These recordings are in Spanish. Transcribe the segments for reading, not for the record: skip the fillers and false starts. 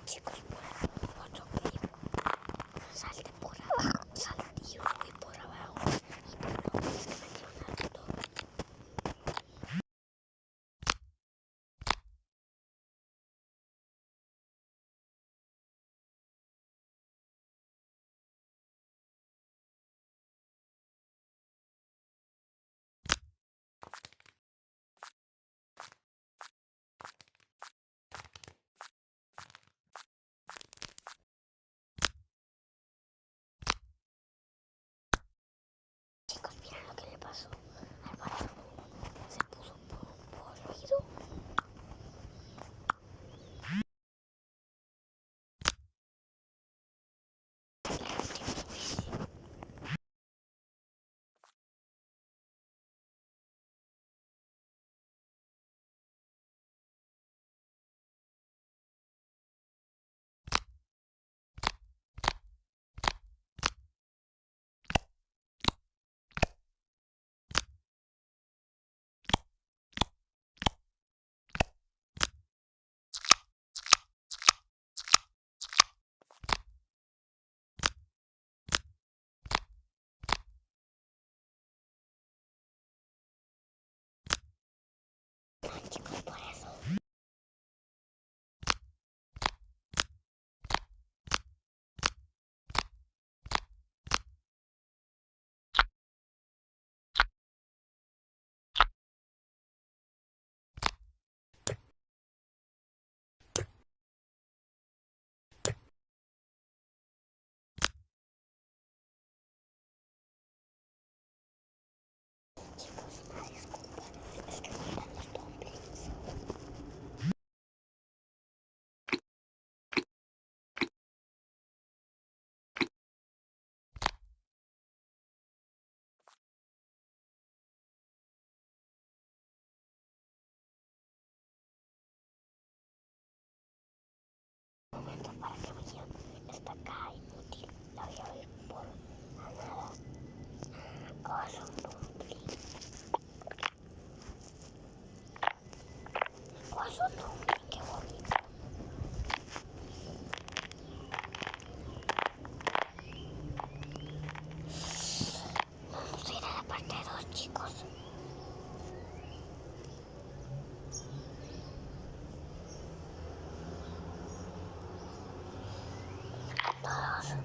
Chicos, por otro clip, salte por abajo, salte y yo voy por abajo y por no tienes que meter un alto. Chicos, miren lo que le pasó al balón. Se puso polludo. Chicos, por eso. Chicos, una disculpa, es que me dan los dumplings. Un momento para que vean esta caja inútil, la voy a ver por la nada. Oh, es un dumpling. Oh, es un dumpling, qué bonito. Vamos a ir a la parte 2, chicos. Todos.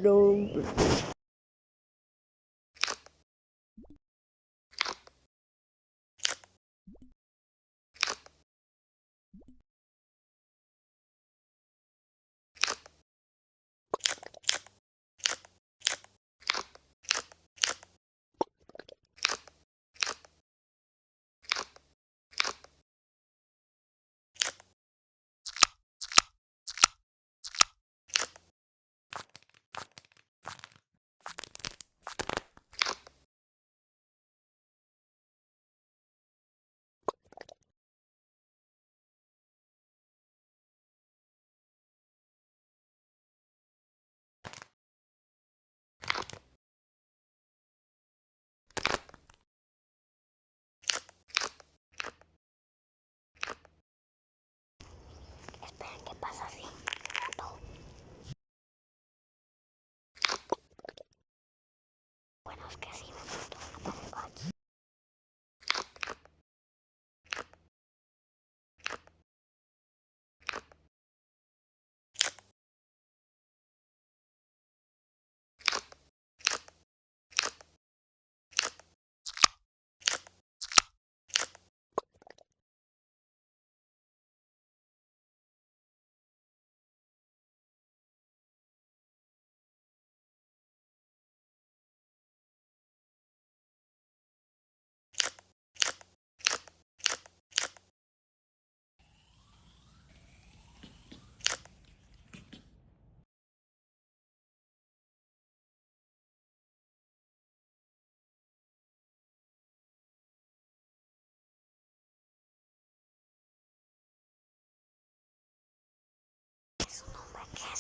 No.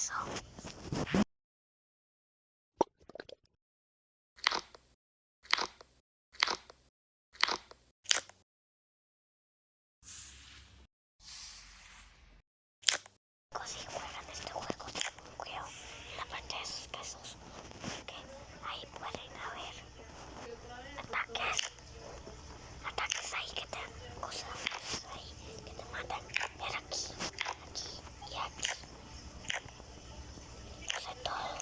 eso. Si juegan este juego, tengan cuidado en la parte de sus quesos, porque ahí pueden haber ataques ahí que te dan cosas ahí que te matan. Es aquí y aquí. O sea, todo.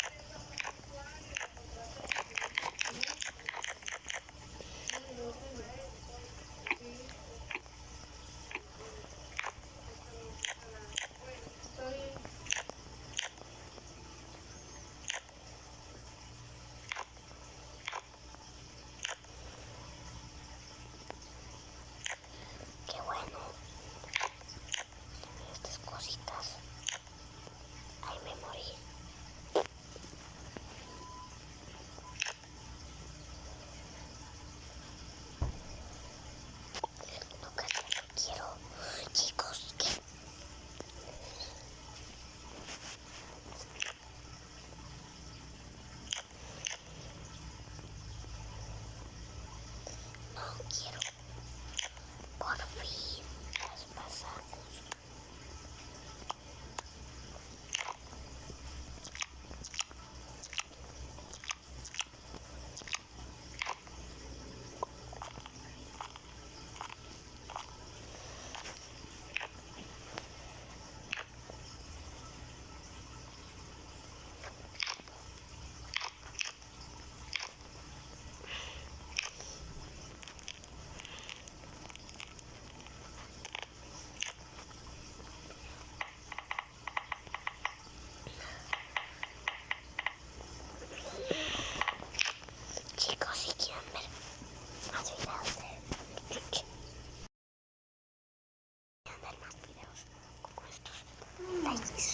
Qué bueno. Estas cositas. Ahí me morí. No, casi no quiero. Chicos, ¿qué? No quiero. Por fin las pasamos. Chicos, si quieren ver más videos de Twitch, quieren ver más videos como estos, like